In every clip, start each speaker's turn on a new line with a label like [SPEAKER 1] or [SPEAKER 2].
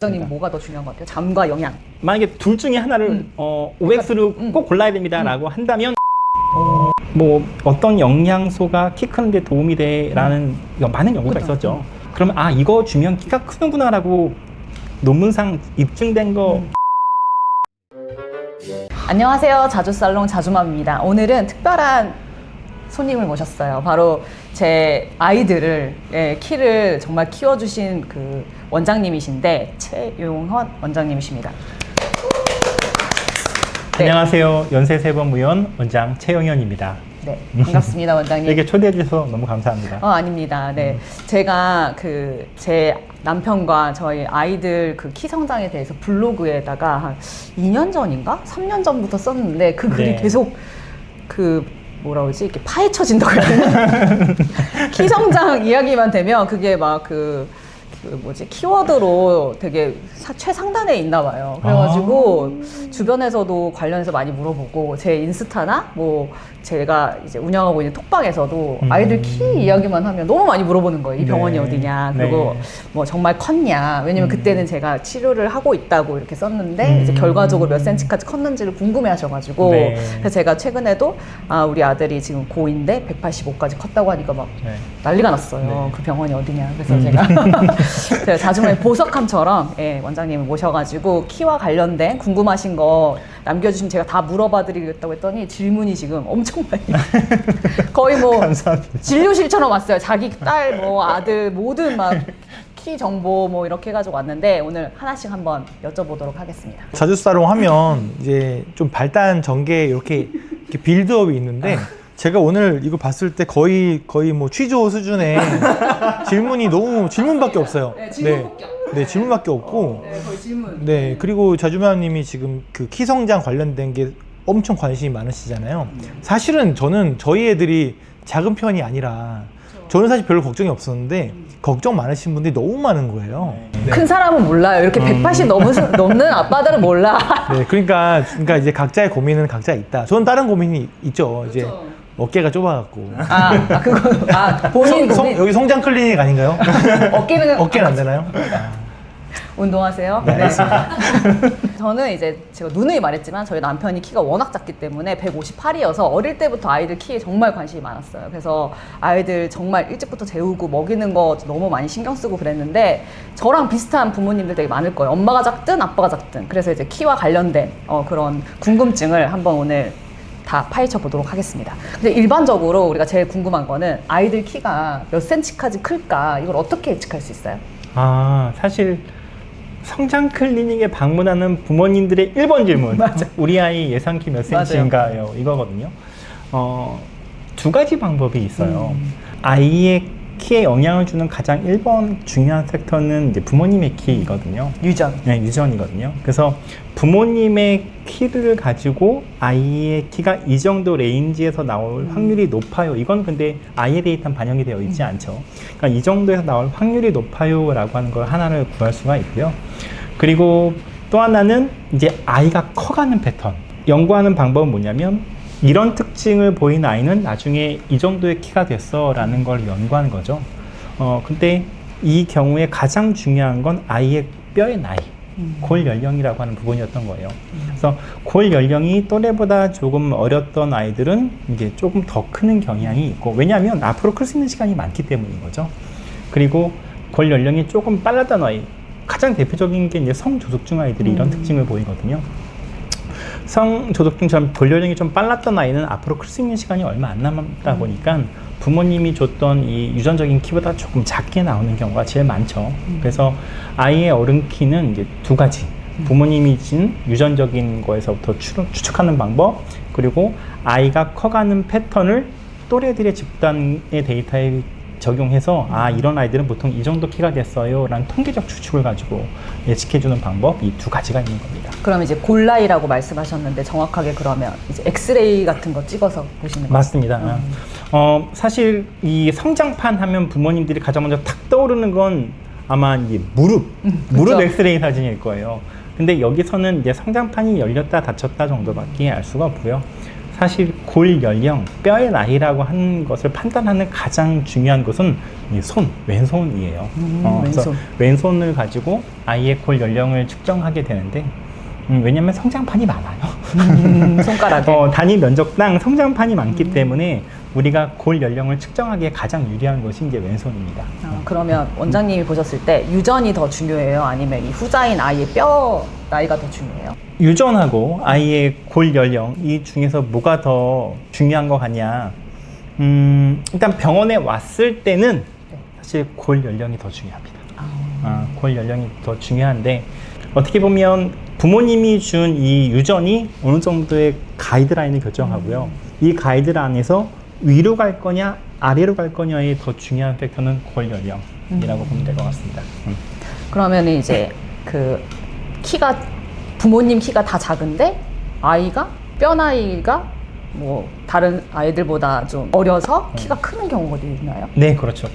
[SPEAKER 1] 원장님 뭐가 더 중요한 것 같아요? 잠과 영양.
[SPEAKER 2] 만약에 둘 중에 하나를 OX로 꼭 골라야 됩니다라고 한다면 뭐 어떤 영양소가 키 크는데 도움이 돼라는 많은 연구가 있었죠. 그러면 아 이거 주면 키가 크는구나라고 논문상 입증된 거.
[SPEAKER 1] 안녕하세요. 자주살롱 자주맘입니다. 오늘은 특별한 손님을 모셨어요. 바로 제 아이들을 키를 정말 키워주신 그 원장님이신데 최용헌 원장님이십니다. 네.
[SPEAKER 2] 안녕하세요. 연세세범의원 원장 최용현입니다.
[SPEAKER 1] 네, 반갑습니다, 원장님.
[SPEAKER 2] 이렇게 초대해 주셔서 너무 감사합니다.
[SPEAKER 1] 아닙니다. 네, 제가 제 남편과 저희 아이들 그 키 성장에 대해서 블로그에다가 한 2년 전인가? 3년 전부터 썼는데 그 글이 계속 뭐라 그러지? 이렇게 파헤쳐진다고 해야 되나? 키 성장 이야기만 되면 그게 막 키워드로 되게 최상단에 있나 봐요. 그래가지고 주변에서도 관련해서 많이 물어보고 제 인스타나 뭐 제가 이제 운영하고 있는 톡방에서도 아이들 키 이야기만 하면 너무 많이 물어보는 거예요. 이 병원이 어디냐, 그리고 뭐 정말 컸냐. 왜냐면 그때는 제가 치료를 하고 있다고 이렇게 썼는데 이제 결과적으로 몇 센치까지 컸는지를 궁금해 하셔가지고 그래서 제가 최근에도 우리 아들이 지금 고2인데 185까지 컸다고 하니까 막 난리가 났어요. 그 병원이 어디냐. 그래서 제가 자주만 보석함처럼 원장님을 모셔가지고 키와 관련된 궁금하신 거 남겨주시면 제가 다 물어봐 드리겠다고 했더니 질문이 지금 엄청 많이 거의 뭐
[SPEAKER 2] 감사합니다.
[SPEAKER 1] 진료실처럼 왔어요. 자기 딸 뭐 아들 모든 막 키 정보 뭐 이렇게 해가지고 왔는데 오늘 하나씩 한번 여쭤보도록 하겠습니다.
[SPEAKER 3] 자주살롱 하면 이제 좀 발단 전개 이렇게 빌드업이 있는데 제가 오늘 이거 봤을 때 거의 뭐 취조 수준의 질문밖에 없어요. 네, 질문밖에 없고.
[SPEAKER 1] 거의 질문.
[SPEAKER 3] 네, 그리고 자주마님이 지금 그 키 성장 관련된 게 엄청 관심이 많으시잖아요. 사실은 저는 저희 애들이 작은 편이 아니라 저는 사실 별로 걱정이 없었는데 걱정 많으신 분들이 너무 많은 거예요. 네.
[SPEAKER 1] 큰 사람은 몰라요. 이렇게 180 넘는 아빠들은 몰라.
[SPEAKER 3] 네, 그러니까 이제 각자의 고민은 각자 있다. 저는 다른 고민이 있죠. 이제 어깨가 좁아갖고.
[SPEAKER 1] 본인 고민.
[SPEAKER 3] 여기 성장 클리닉 아닌가요? 어깨는 안 되나요?
[SPEAKER 1] 운동하세요?
[SPEAKER 3] 네, 알겠습니다.
[SPEAKER 1] 저는 이제 제가 누누이 말했지만 저희 남편이 키가 워낙 작기 때문에 158이어서 어릴 때부터 아이들 키에 정말 관심이 많았어요. 그래서 아이들 정말 일찍부터 재우고 먹이는 거 너무 많이 신경 쓰고 그랬는데 저랑 비슷한 부모님들 되게 많을 거예요. 엄마가 작든 아빠가 작든. 그래서 이제 키와 관련된 그런 궁금증을 한번 오늘 다 파헤쳐 보도록 하겠습니다. 근데 일반적으로 우리가 제일 궁금한 거는 아이들 키가 몇 센치까지 클까? 이걸 어떻게 예측할 수 있어요?
[SPEAKER 2] 사실 성장 클리닉에 방문하는 부모님들의 1번 질문 우리 아이 예상 키 몇 센치인가요? 이거거든요. 두 가지 방법이 있어요. 아이의 키에 영향을 주는 가장 1번 중요한 팩터는 이제 부모님의 키이거든요.
[SPEAKER 1] 유전.
[SPEAKER 2] 네, 유전이거든요. 그래서 부모님의 키를 가지고 아이의 키가 이 정도 레인지에서 나올 확률이 높아요. 이건 근데 아이의 데이터는 반영이 되어 있지 않죠. 그러니까 이 정도에서 나올 확률이 높아요 라고 하는 걸 하나를 구할 수가 있고요. 그리고 또 하나는 이제 아이가 커가는 패턴. 연구하는 방법은 뭐냐면 이런 특징을 보인 아이는 나중에 이 정도의 키가 됐어 라는 걸 연구하는 거죠. 근데 이 경우에 가장 중요한 건 아이의 뼈의 나이, 골 연령이라고 하는 부분이었던 거예요. 그래서 골 연령이 또래보다 조금 어렸던 아이들은 이제 조금 더 크는 경향이 있고, 왜냐하면 앞으로 클 수 있는 시간이 많기 때문인 거죠. 그리고 골 연령이 조금 빨랐던 아이, 가장 대표적인 게 이제 성조숙중 아이들이 이런 특징을 보이거든요. 성조숙중처럼 골 연령이 좀 빨랐던 아이는 앞으로 클 수 있는 시간이 얼마 안 남았다 보니까 부모님이 줬던 이 유전적인 키보다 조금 작게 나오는 경우가 제일 많죠. 그래서 아이의 어른 키는 이제 두 가지. 부모님이 준 유전적인 거에서부터 추측하는 방법, 그리고 아이가 커가는 패턴을 또래들의 집단의 데이터에 적용해서 이런 아이들은 보통 이 정도 키가 됐어요 라는 통계적 추측을 가지고 예측해주는 방법, 이 두 가지가 있는 겁니다.
[SPEAKER 1] 그럼 이제 골 나이라고 말씀하셨는데 정확하게 그러면 이제 엑스레이 같은 거 찍어서 보시는 거예요?
[SPEAKER 2] 맞습니다. 사실 이 성장판 하면 부모님들이 가장 먼저 탁 떠오르는 건 아마 이제 무릎 엑스레이 사진일 거예요. 근데 여기서는 이제 성장판이 열렸다 닫혔다 정도밖에 알 수가 없고요. 사실 골 연령, 뼈의 나이라고 하는 것을 판단하는 가장 중요한 것은 이 왼손이에요. 그래서
[SPEAKER 1] 왼손.
[SPEAKER 2] 왼손을 가지고 아이의 골 연령을 측정하게 되는데, 왜냐하면 성장판이 많아요.
[SPEAKER 1] 손가락에.
[SPEAKER 2] 단위 면적당 성장판이 많기 때문에 우리가 골 연령을 측정하기에 가장 유리한 것이 이제 왼손입니다.
[SPEAKER 1] 그러면 원장님이 보셨을 때 유전이 더 중요해요? 아니면 이 후자인 아이의 뼈 나이가 더 중요해요?
[SPEAKER 2] 유전하고 아이의 골 연령 이 중에서 뭐가 더 중요한 것 같냐? 일단 병원에 왔을 때는 사실 골 연령이 더 중요합니다. 골 연령이 더 중요한데 어떻게 보면 부모님이 준 이 유전이 어느 정도의 가이드라인을 결정하고요. 이 가이드라인에서 위로 갈 거냐 아래로 갈 거냐의 더 중요한 팩터는 골 연령이라고 보면 될 것 같습니다.
[SPEAKER 1] 그러면 이제 그 부모님 키가 다 작은데 아이가 뼈 나이가 뭐 다른 아이들보다 좀 어려서 키가 크는 경우가 있나요?
[SPEAKER 2] 네, 그렇죠.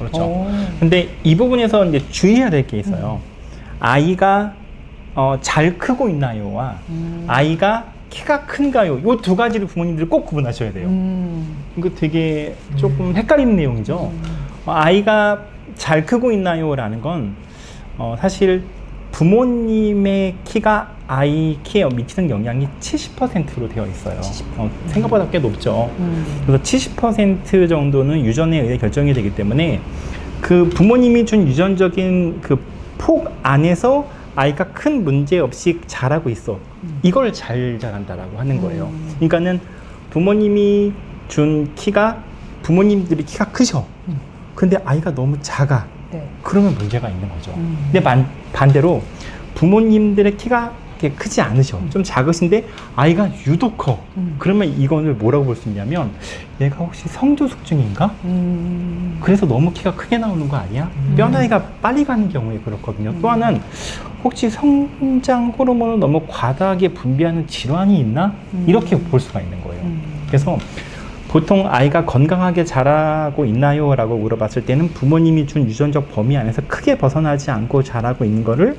[SPEAKER 2] 근데 이 부분에서 이제 주의해야 될 게 있어요. 아이가 잘 크고 있나요와 아이가 키가 큰가요? 이 두 가지를 부모님들이 꼭 구분하셔야 돼요. 이거 되게 조금 헷갈리는 내용이죠. 아이가 잘 크고 있나요?라는 건 사실 부모님의 키가 아이 키에 미치는 영향이 70%로 되어 있어요. 생각보다 꽤 높죠. 그래서 70% 정도는 유전에 의해 결정이 되기 때문에 그 부모님이 준 유전적인 그 폭 안에서 아이가 큰 문제 없이 자라고 있어. 이걸 잘 자란다라고 하는 거예요. 그러니까는 부모님이 준 키가 부모님들이 키가 크셔. 근데 아이가 너무 작아.
[SPEAKER 1] 네.
[SPEAKER 2] 그러면 문제가 있는 거죠. 근데 반대로 부모님들의 키가 이렇게 크지 않으셔. 좀 작으신데 아이가 유독 커. 그러면 이거를 뭐라고 볼 수 있냐면 얘가 혹시 성조숙증인가? 그래서 너무 키가 크게 나오는 거 아니야? 뼈 나이가 빨리 가는 경우에 그렇거든요. 또 하나는 혹시 성장 호르몬을 너무 과다하게 분비하는 질환이 있나? 이렇게 볼 수가 있는 거예요. 그래서 보통 아이가 건강하게 자라고 있나요? 라고 물어봤을 때는 부모님이 준 유전적 범위 안에서 크게 벗어나지 않고 자라고 있는 거를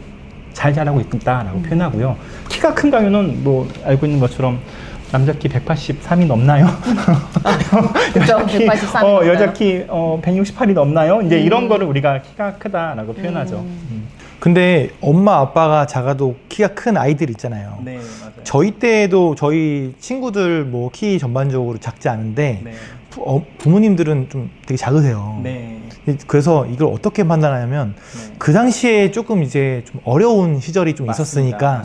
[SPEAKER 2] 잘 자라고 있다라고 표현하고요. 키가 큰가요는 뭐 알고 있는 것처럼 남자 키 183이 넘나요?
[SPEAKER 1] 그렇죠. 183이
[SPEAKER 2] 여자 키 168이 넘나요? 이제 이런 거를 우리가 키가 크다라고 표현하죠.
[SPEAKER 3] 근데 엄마 아빠가 작아도 키가 큰 아이들 있잖아요.
[SPEAKER 2] 네, 맞아요.
[SPEAKER 3] 저희 때도 저희 친구들 뭐 키 전반적으로 작지 않은데
[SPEAKER 2] 네.
[SPEAKER 3] 부모님들은 좀 되게 작으세요.
[SPEAKER 2] 네.
[SPEAKER 3] 그래서 이걸 어떻게 판단하냐면 그 당시에 조금 이제 좀 어려운 시절이 좀 있었으니까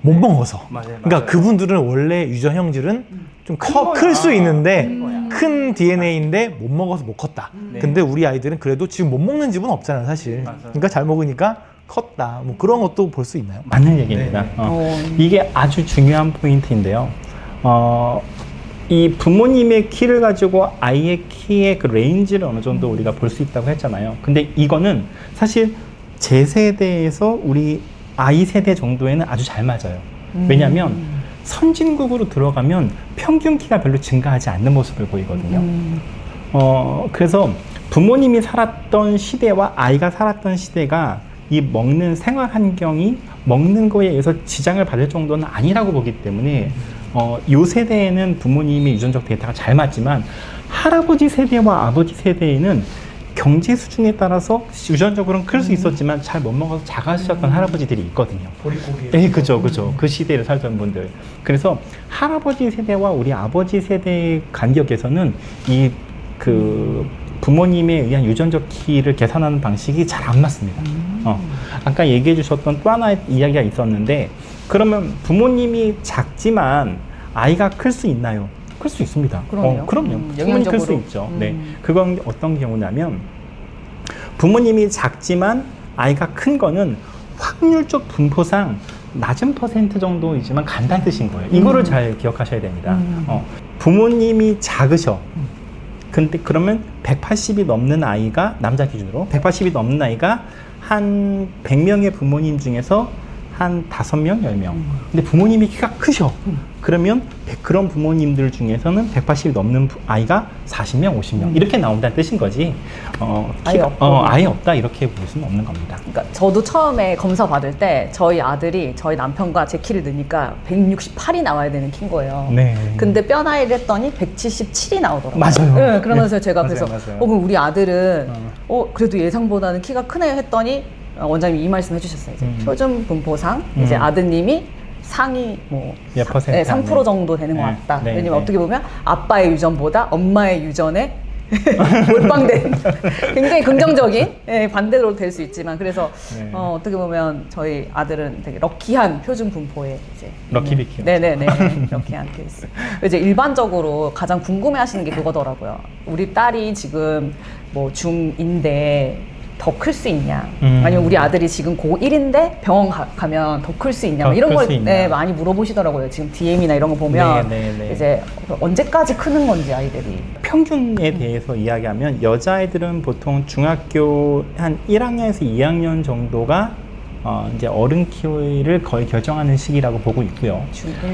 [SPEAKER 3] 못 먹어서.
[SPEAKER 2] 맞아요.
[SPEAKER 3] 그러니까 그분들은 원래 유전 형질은 좀 클 수 있는데 큰 DNA인데 못 먹어서 못 컸다.
[SPEAKER 2] 네.
[SPEAKER 3] 근데 우리 아이들은 그래도 지금 못 먹는 집은 없잖아요, 사실.
[SPEAKER 2] 맞아요.
[SPEAKER 3] 그러니까 잘 먹으니까 컸다. 뭐 그런 것도 볼 수 있나요?
[SPEAKER 2] 맞는 얘기입니다. 이게 아주 중요한 포인트인데요. 이 부모님의 키를 가지고 아이의 키의 그 레인지를 어느 정도 우리가 볼 수 있다고 했잖아요. 근데 이거는 사실 제 세대에서 우리 아이 세대 정도에는 아주 잘 맞아요. 왜냐하면 선진국으로 들어가면 평균 키가 별로 증가하지 않는 모습을 보이거든요. 그래서 부모님이 살았던 시대와 아이가 살았던 시대가 이 먹는 생활 환경이 먹는 거에 의해서 지장을 받을 정도는 아니라고 보기 때문에 요 세대에는 부모님의 유전적 데이터가 잘 맞지만 할아버지 세대와 아버지 세대에는 경제 수준에 따라서 유전적으로는 클 수 있었지만 잘 못 먹어서 작아지셨던 할아버지들이 있거든요. 예, 그죠. 그 시대를 살던 분들. 그래서 할아버지 세대와 우리 아버지 세대의 간격에서는 이 부모님에 의한 유전적 키를 계산하는 방식이 잘 안 맞습니다. 아까 얘기해 주셨던 또 하나의 이야기가 있었는데 그러면 부모님이 작지만 아이가 클 수 있나요? 클 수 있습니다.
[SPEAKER 1] 그럼요.
[SPEAKER 2] 충분히 클 수 있죠. 네. 그건 어떤 경우냐면 부모님이 작지만 아이가 큰 거는 확률적 분포상 낮은 퍼센트 정도이지만 간단히 뜻인 거예요. 이거를 잘 기억하셔야 됩니다. 부모님이 작으셔. 근데 그러면 180이 넘는 아이가 남자 기준으로 180이 넘는 아이가 한 100명의 부모님 중에서 한 5명, 10명. 근데 부모님이 키가 크셔. 그러면 그런 부모님들 중에서는 180이 넘는 아이가 40명, 50명 이렇게 나온다는 뜻인 거지.
[SPEAKER 1] 아예 없고.
[SPEAKER 2] 아예 없다 이렇게 볼 수는 없는 겁니다.
[SPEAKER 1] 그러니까 저도 처음에 검사 받을 때 저희 아들이 저희 남편과 제 키를 넣으니까 168이 나와야 되는 키인 거예요.
[SPEAKER 2] 네.
[SPEAKER 1] 근데 뼈 나이를 했더니 177이 나오더라고요.
[SPEAKER 2] 맞아요.
[SPEAKER 1] 네, 그러면서
[SPEAKER 2] 네.
[SPEAKER 1] 제가
[SPEAKER 2] 맞아요,
[SPEAKER 1] 그래서
[SPEAKER 2] 맞아요.
[SPEAKER 1] 그럼 우리 아들은 그래도 예상보다는 키가 크네요 했더니 원장님이 이 말씀 해주셨어요. 이제 표준 분포상 이제 아드님이 상위 뭐
[SPEAKER 2] 몇 퍼센트
[SPEAKER 1] 네, 3%
[SPEAKER 2] 안에.
[SPEAKER 1] 정도 되는 것
[SPEAKER 2] 네,
[SPEAKER 1] 같다.
[SPEAKER 2] 네,
[SPEAKER 1] 왜냐면
[SPEAKER 2] 네.
[SPEAKER 1] 어떻게 보면 아빠의 유전보다 엄마의 유전에 몰빵된 굉장히 긍정적인 반대로 될 수 있지만 그래서
[SPEAKER 2] 네.
[SPEAKER 1] 어떻게 보면 저희 아들은 되게 럭키한 표준 분포에 이제
[SPEAKER 2] 럭키비키요.
[SPEAKER 1] 네네네 럭키한 케이스. 이제 일반적으로 가장 궁금해하시는 게 그거더라고요. 우리 딸이 지금 뭐 중2인데 더 클 수 있냐? 아니면 우리 아들이 지금 고1인데 병원 가면 더 클 수 있냐?
[SPEAKER 2] 더
[SPEAKER 1] 이런
[SPEAKER 2] 클
[SPEAKER 1] 걸
[SPEAKER 2] 수 있냐?
[SPEAKER 1] 네, 많이 물어보시더라고요. 지금 DM이나 이런 거 보면
[SPEAKER 2] 네, 네, 네.
[SPEAKER 1] 이제 언제까지 크는 건지 아이들이.
[SPEAKER 2] 평균에 대해서 이야기하면 여자아이들은 보통 중학교 한 1학년에서 2학년 정도가 이제 어른 키를 거의 결정하는 시기라고 보고 있고요.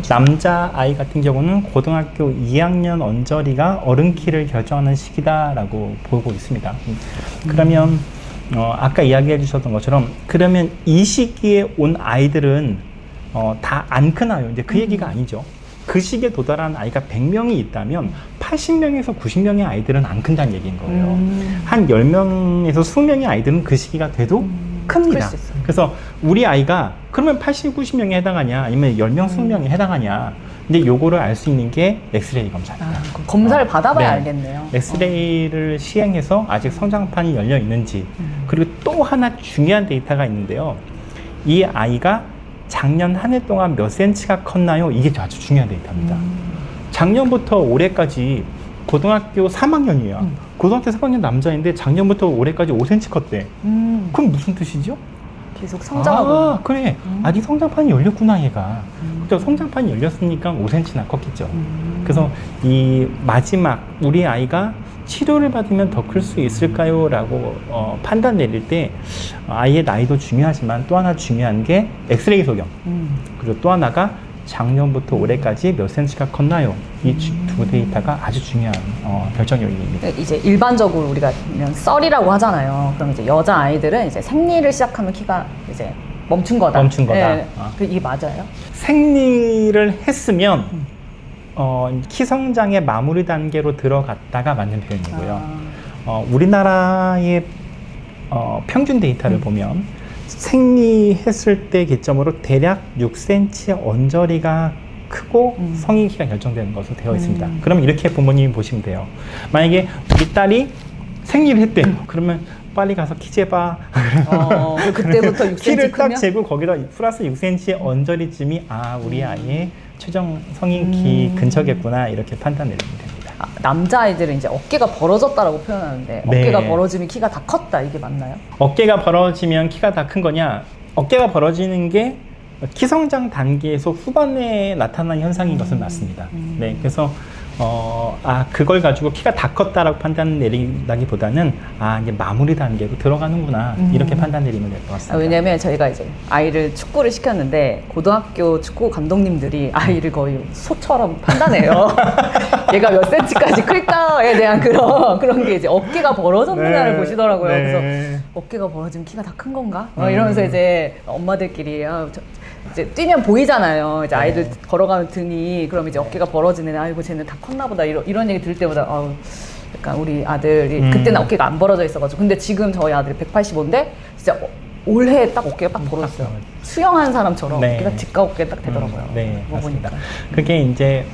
[SPEAKER 2] 남자 아이 같은 경우는 고등학교 2학년 언저리가 어른 키를 결정하는 시기다라고 보고 있습니다. 그러면 아까 이야기해 주셨던 것처럼 그러면 이 시기에 온 아이들은 다 안 크나요? 이제 그 얘기가 아니죠. 그 시기에 도달한 아이가 100명이 있다면 80명에서 90명의 아이들은 안 큰다는 얘기인 거예요. 한 10명에서 20명의 아이들은 그 시기가 돼도 큽니다.
[SPEAKER 1] 클 수 있어요.
[SPEAKER 2] 그래서 우리 아이가 그러면 80, 90명에 해당하냐 아니면 10명, 20명에 해당하냐 근데 요거를 알 수 있는 게 엑스레이 검사입니다.
[SPEAKER 1] 그럼 검사를 받아봐야
[SPEAKER 2] 네.
[SPEAKER 1] 알겠네요.
[SPEAKER 2] 엑스레이를 시행해서 아직 성장판이 열려 있는지 그리고 또 하나 중요한 데이터가 있는데요. 이 아이가 작년 한 해 동안 몇 센치가 컸나요? 이게 아주 중요한 데이터입니다. 작년부터 올해까지 고등학교 3학년이에요. 고등학교 3학년 남자인데 작년부터 올해까지 5cm 컸대. 그럼 무슨 뜻이죠?
[SPEAKER 1] 계속 성장하고.
[SPEAKER 2] 아, 그래. 아직 성장판이 열렸구나, 얘가. 그죠? 성장판이 열렸으니까 5cm나 컸겠죠. 그래서 이 마지막 우리 아이가 치료를 받으면 더 클 수 있을까요? 라고 판단 내릴 때 아이의 나이도 중요하지만 또 하나 중요한 게 엑스레이 소견. 그리고 또 하나가 작년부터 올해까지 몇 센치가 컸나요? 이 두 데이터가 아주 중요한 결정 요인입니다.
[SPEAKER 1] 이제 일반적으로 우리가 그냥 썰이라고 하잖아요. 그럼 이제 여자 아이들은 이제 생리를 시작하면 키가 이제 멈춘 거다.
[SPEAKER 2] 멈춘 거다.
[SPEAKER 1] 네. 이게 맞아요?
[SPEAKER 2] 생리를 했으면 키 성장의 마무리 단계로 들어갔다가 맞는 표현이고요. 우리나라의 평균 데이터를 보면 생리했을 때 기점으로 대략 6cm 언저리가 크고 성인 키가 결정되는 것으로 되어 있습니다. 그럼 이렇게 부모님이 보시면 돼요. 만약에 우리 딸이 생리를 했대요. 그러면 빨리 가서 키 재봐.
[SPEAKER 1] 그때부터 6cm
[SPEAKER 2] 키를 딱
[SPEAKER 1] 크면?
[SPEAKER 2] 재고 거기다 플러스 6cm 언저리쯤이 우리 아이의 최종 성인 키 근처겠구나 이렇게 판단 내리면 됩니다.
[SPEAKER 1] 남자아이들은 이제 어깨가 벌어졌다라고 표현하는데
[SPEAKER 2] 네.
[SPEAKER 1] 어깨가 벌어지면 키가 다 컸다 이게 맞나요?
[SPEAKER 2] 어깨가 벌어지면 키가 다 큰 거냐? 어깨가 벌어지는 게 키 성장 단계에서 후반에 나타나는 현상인 것은 맞습니다. 네, 그래서 그걸 가지고 키가 다 컸다라고 판단 내린다기보다는 이제 마무리 단계로 들어가는구나 이렇게 판단 내리면 될 것 같습니다.
[SPEAKER 1] 왜냐면 저희가 이제 아이를 축구를 시켰는데 고등학교 축구 감독님들이 아이를 거의 소처럼 판단해요. 얘가 몇 센치까지 클까에 대한 그런 게 이제 어깨가 벌어졌느냐를
[SPEAKER 2] 네.
[SPEAKER 1] 보시더라고요.
[SPEAKER 2] 네.
[SPEAKER 1] 그래서 어깨가 벌어지면 키가 다 큰 건가? 이러면서 이제 엄마들끼리 이제 뛰면 보이잖아요. 이제 아이들 걸어가는 등이 그럼 이제 어깨가 벌어지는 아이고 쟤는 다 컸나 보다 이런 얘기 들을 때마다 약간 우리 아들이 그때는 어깨가 안 벌어져 있어가지고 근데 지금 저희 아들이 185인데 진짜 올해 딱 어깨가 딱 벌어졌어요. 수영한 사람처럼
[SPEAKER 2] 네.
[SPEAKER 1] 어깨가 직각 어깨 딱 되더라고요.
[SPEAKER 2] 네,
[SPEAKER 1] 그거
[SPEAKER 2] 맞습니다.
[SPEAKER 1] 보니까.
[SPEAKER 2] 그게 이제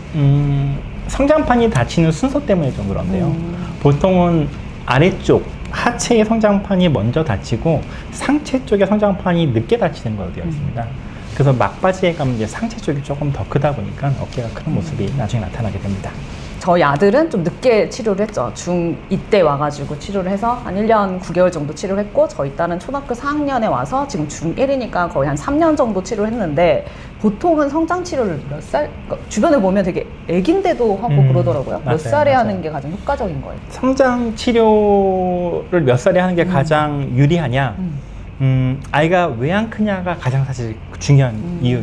[SPEAKER 2] 성장판이 닫히는 순서 때문에 좀 그런데요. 보통은 아래쪽 하체의 성장판이 먼저 닫히고 상체 쪽의 성장판이 늦게 닫히는 걸로 되어 있습니다. 그래서 막바지에 가면 이제 상체 쪽이 조금 더 크다 보니까 어깨가 크는 모습이 나중에 나타나게 됩니다.
[SPEAKER 1] 저희 아들은 좀 늦게 치료를 했죠. 중2 때 와가지고 치료를 해서 한 1년 9개월 정도 치료를 했고 저희 딸은 초등학교 4학년에 와서 지금 중1이니까 거의 한 3년 정도 치료를 했는데 보통은 성장 치료를 몇 살? 주변에 보면 되게 애긴데도 하고 그러더라고요. 몇
[SPEAKER 2] 맞아요,
[SPEAKER 1] 살에
[SPEAKER 2] 맞아요.
[SPEAKER 1] 하는 게 가장 효과적인 거예요?
[SPEAKER 2] 성장 치료를 몇 살에 하는 게 가장 유리하냐? 아이가 왜 안 크냐가 가장 사실 중요한 이유,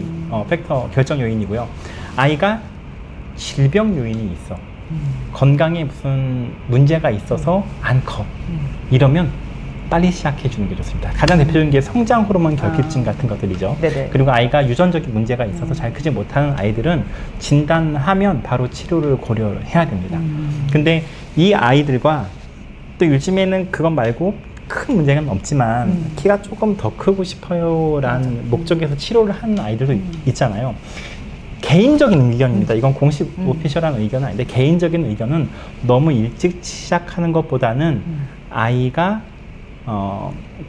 [SPEAKER 2] 팩터, 결정 요인이고요. 아이가 질병 요인이 있어. 건강에 무슨 문제가 있어서 안 커. 이러면 빨리 시작해 주는 게 좋습니다. 가장 대표적인 게 성장 호르몬 결핍증 같은 것들이죠.
[SPEAKER 1] 네네.
[SPEAKER 2] 그리고 아이가 유전적인 문제가 있어서 잘 크지 못하는 아이들은 진단하면 바로 치료를 고려해야 됩니다. 근데 이 아이들과 또 요즘에는 그것 말고 큰 문제는 없지만 키가 조금 더 크고 싶어요라는 목적에서 치료를 하는 아이들도 있잖아요. 개인적인 의견입니다. 이건 공식 오피셜한 의견은 아닌데 개인적인 의견은 너무 일찍 시작하는 것보다는 아이가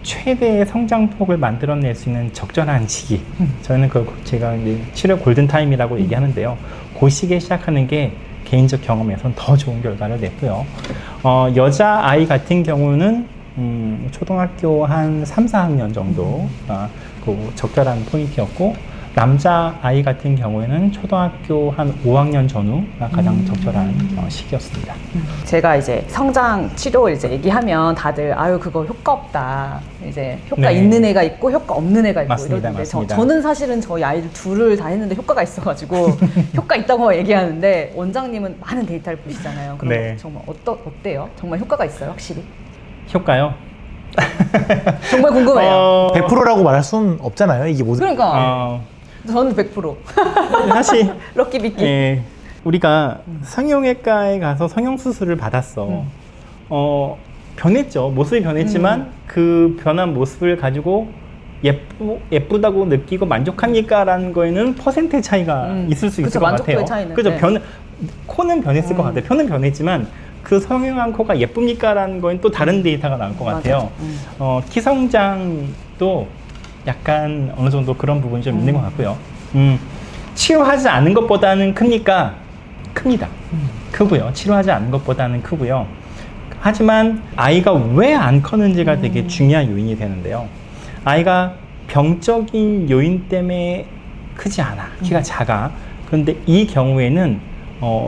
[SPEAKER 2] 최대의 성장폭을 만들어낼 수 있는 적절한 시기. 저희는 제가 이제 치료 골든타임이라고 얘기하는데요. 그 시기에 시작하는 게 개인적 경험에선 더 좋은 결과를 냈고요. 여자 아이 같은 경우는 초등학교 한 3, 4학년 정도가 그 적절한 포인트였고, 남자 아이 같은 경우에는 초등학교 한 5학년 전후가 가장 적절한 시기였습니다.
[SPEAKER 1] 제가 이제 성장 치료 이제 얘기하면 다들 아유 그거 효과 없다. 이제 효과
[SPEAKER 2] 네.
[SPEAKER 1] 있는 애가 있고 효과 없는 애가 있고
[SPEAKER 2] 맞습니다,
[SPEAKER 1] 이러는데
[SPEAKER 2] 맞습니다.
[SPEAKER 1] 저는 사실은 저희 아이들 둘을 다 했는데 효과가 있어가지고 효과 있다고 얘기하는데 원장님은 많은 데이터를 보시잖아요. 그럼
[SPEAKER 2] 네.
[SPEAKER 1] 정말 어때요? 정말 효과가 있어요, 확실히?
[SPEAKER 2] 효과요?
[SPEAKER 1] 정말 궁금해요.
[SPEAKER 3] 100%라고 말할 수는 없잖아요. 이게 모든.
[SPEAKER 1] 그러니까 저는 100%
[SPEAKER 2] 사실
[SPEAKER 1] 럭키 비키.
[SPEAKER 2] 예, 우리가 성형외과에 가서 성형수술을 받았어. 변했죠. 모습이 변했지만 그 변한 모습을 가지고 예쁘다고 느끼고 만족합니까? 라는 거에는 퍼센트의 차이가 있을 수 있을
[SPEAKER 1] 그쵸,
[SPEAKER 2] 것
[SPEAKER 1] 만족도의
[SPEAKER 2] 같아요.
[SPEAKER 1] 차이는.
[SPEAKER 2] 그죠?
[SPEAKER 1] 네.
[SPEAKER 2] 코는 변했을 것 같아요. 표는 변했지만 그 성형한 코가 예쁩니까? 라는 거는 또 다른 데이터가 나올 것 같아요. 키 성장도 약간 어느 정도 그런 부분이 좀 있는 것 같고요. 치료하지 않은 것보다는 큽니까? 큽니다. 크고요. 치료하지 않은 것보다는 크고요. 하지만 아이가 왜 안 컸는지가 되게 중요한 요인이 되는데요. 아이가 병적인 요인 때문에 크지 않아. 키가 작아. 그런데 이 경우에는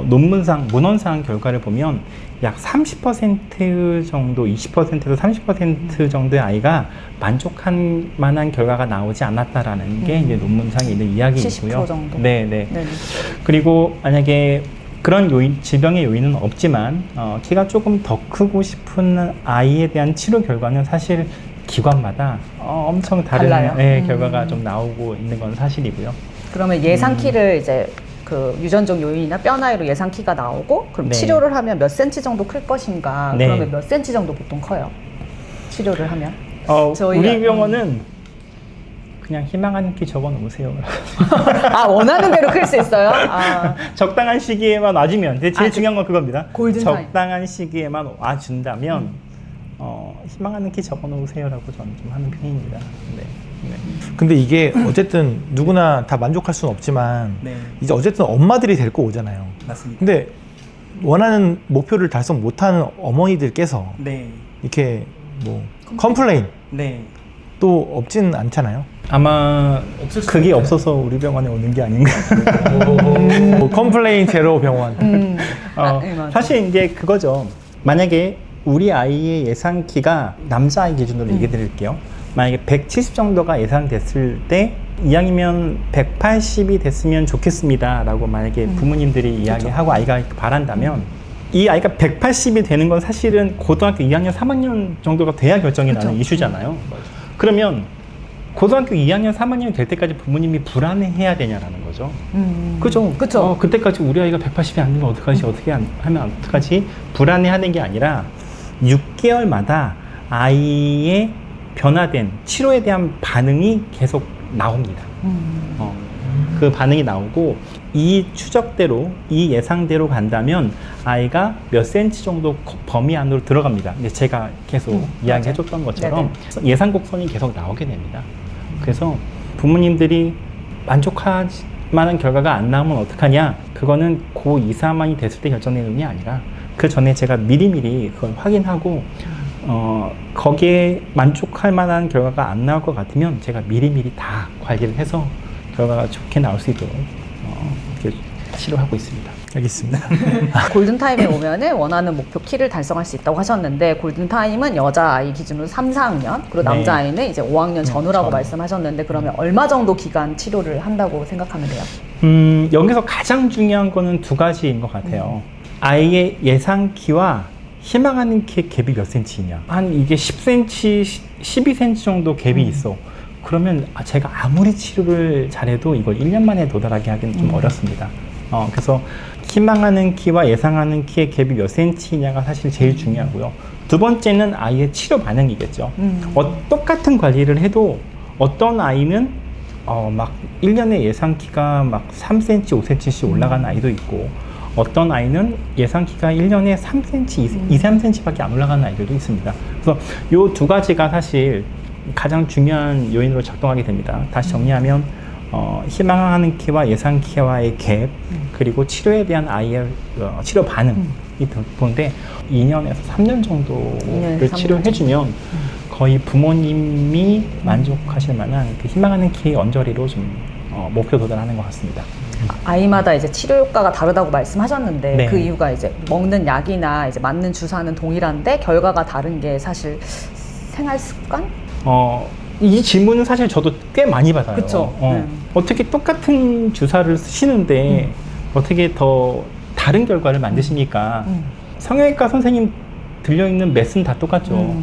[SPEAKER 2] 논문상, 문헌상 결과를 보면 약 30% 정도, 20%에서 30% 정도의 아이가 만족할 만한 결과가 나오지 않았다라는 게 이제 논문상에 있는 이야기이고요.
[SPEAKER 1] 70% 정도?
[SPEAKER 2] 네.
[SPEAKER 1] 네네.
[SPEAKER 2] 그리고 만약에 그런 요인, 질병의 요인은 없지만 키가 조금 더 크고 싶은 아이에 대한 치료 결과는 사실 기관마다 엄청 다른
[SPEAKER 1] 달라요?
[SPEAKER 2] 결과가 좀 나오고 있는 건 사실이고요.
[SPEAKER 1] 그러면 예상 키를 이제 그 유전적 요인이나 뼈 나이로 예상 키가 나오고 그럼
[SPEAKER 2] 네.
[SPEAKER 1] 치료를 하면 몇 센치 정도 클 것인가?
[SPEAKER 2] 네.
[SPEAKER 1] 그러면 몇 센치 정도 보통 커요? 치료를 하면?
[SPEAKER 2] 우리 병원은 그냥 희망하는 키 적어 놓으세요.
[SPEAKER 1] 아 원하는 대로 클 수 있어요? 아,
[SPEAKER 2] 적당한 시기에만 와주면 제일 중요한 건 그겁니다.
[SPEAKER 1] 골든타임.
[SPEAKER 2] 적당한 시기에만 와준다면 희망하는 키 적어 놓으세요라고 저는 좀 하는 편입니다. 네.
[SPEAKER 3] 근데 이게 어쨌든 누구나 다 만족할 수는 없지만
[SPEAKER 2] 네.
[SPEAKER 3] 이제 어쨌든 엄마들이 데리고 오잖아요.
[SPEAKER 2] 맞습니다.
[SPEAKER 3] 근데 원하는 목표를 달성 못하는 어머니들께서
[SPEAKER 2] 네.
[SPEAKER 3] 이렇게 뭐 컴플레인
[SPEAKER 2] 네.
[SPEAKER 3] 또 없진 않잖아요.
[SPEAKER 2] 아마 그게 없어서 우리 병원에 오는 게 아닌가.
[SPEAKER 3] 뭐 컴플레인 제로 병원.
[SPEAKER 1] 네, 맞아요.
[SPEAKER 2] 사실 이제 그거죠. 만약에 우리 아이의 예상 키가 남자아이 기준으로 얘기해 드릴게요. 만약에 170 정도가 예상됐을 때 이왕이면 180이 됐으면 좋겠습니다 라고 만약에 부모님들이 이야기하고 아이가 바란다면 이 아이가 180이 되는 건 사실은 고등학교 2학년, 3학년 정도가 돼야 결정이 나는 이슈잖아요. 그러면 고등학교 2학년, 3학년이 될 때까지 부모님이 불안해해야 되냐라는 거죠. 그죠?
[SPEAKER 1] 그쵸.
[SPEAKER 2] 그때까지 우리 아이가 180이 안 되면 어떡하지? 어떻게 하면 어떡하지? 불안해하는 게 아니라 6개월마다 아이의 변화된 치료에 대한 반응이 계속 나옵니다. 그 반응이 나오고 이 추적대로, 이 예상대로 간다면 아이가 몇 센치 정도 범위 안으로 들어갑니다. 근데 제가 계속 이야기해줬던 것처럼 예상 곡선이 계속 나오게 됩니다. 그래서 부모님들이 만족할 만한 결과가 안 나오면 어떡하냐? 그거는 고 2, 3학년이 됐을 때 결정되는 게 아니라 그 전에 제가 미리미리 그걸 확인하고 거기에 만족할 만한 결과가 안 나올 것 같으면 제가 미리미리 다 관리를 해서 결과가 좋게 나올 수 있도록 이렇게 치료하고 있습니다.
[SPEAKER 3] 알겠습니다.
[SPEAKER 1] 골든타임에 오면은 원하는 목표 키를 달성할 수 있다고 하셨는데, 골든타임은 여자아이 기준으로 3, 4학년, 그리고
[SPEAKER 2] 네.
[SPEAKER 1] 남자아이는 이제 5학년 전후라고
[SPEAKER 2] 전후.
[SPEAKER 1] 말씀하셨는데, 그러면 얼마 정도 기간 치료를 한다고 생각하면 돼요?
[SPEAKER 2] 여기서 가장 중요한 거는 두 가지인 것 같아요. 아이의 예상 키와 희망하는 키의 갭이 몇 센치냐. 한 이게 10cm, 12cm 정도 갭이 있어. 그러면 제가 아무리 치료를 잘해도 이걸 1년 만에 도달하게 하기는 좀 어렵습니다. 그래서 희망하는 키와 예상하는 키의 갭이 몇 센치냐가 사실 제일 중요하고요. 두 번째는 아이의 치료 반응이겠죠. 똑같은 관리를 해도 어떤 아이는 막 1년에 예상 키가 막 3cm, 5cm씩 올라가는 아이도 있고, 어떤 아이는 예상 키가 1년에 3cm, 2, 3cm밖에 안 올라가는 아이들도 있습니다. 그래서 이 두 가지가 사실 가장 중요한 요인으로 작동하게 됩니다. 다시 정리하면 희망하는 키와 예상 키와의 갭, 그리고 치료에 대한 아이의 치료 반응이 보는데 2년에서 3년 정도를 치료해주면 거의 부모님이 만족하실 만한 그 희망하는 키의 언저리로 좀 목표 도달하는 것 같습니다.
[SPEAKER 1] 아이마다 이제 치료 효과가 다르다고 말씀하셨는데,
[SPEAKER 2] 네.
[SPEAKER 1] 그 이유가 이제 먹는 약이나 이제 맞는 주사는 동일한데 결과가 다른 게 사실 생활 습관?
[SPEAKER 2] 이 질문은 사실 저도 꽤 많이 받아요.
[SPEAKER 1] 그쵸.
[SPEAKER 2] 어떻게 똑같은 주사를 쓰시는데 어떻게 더 다른 결과를 만드십니까? 성형외과 선생님 들려있는 메스는 다 똑같죠.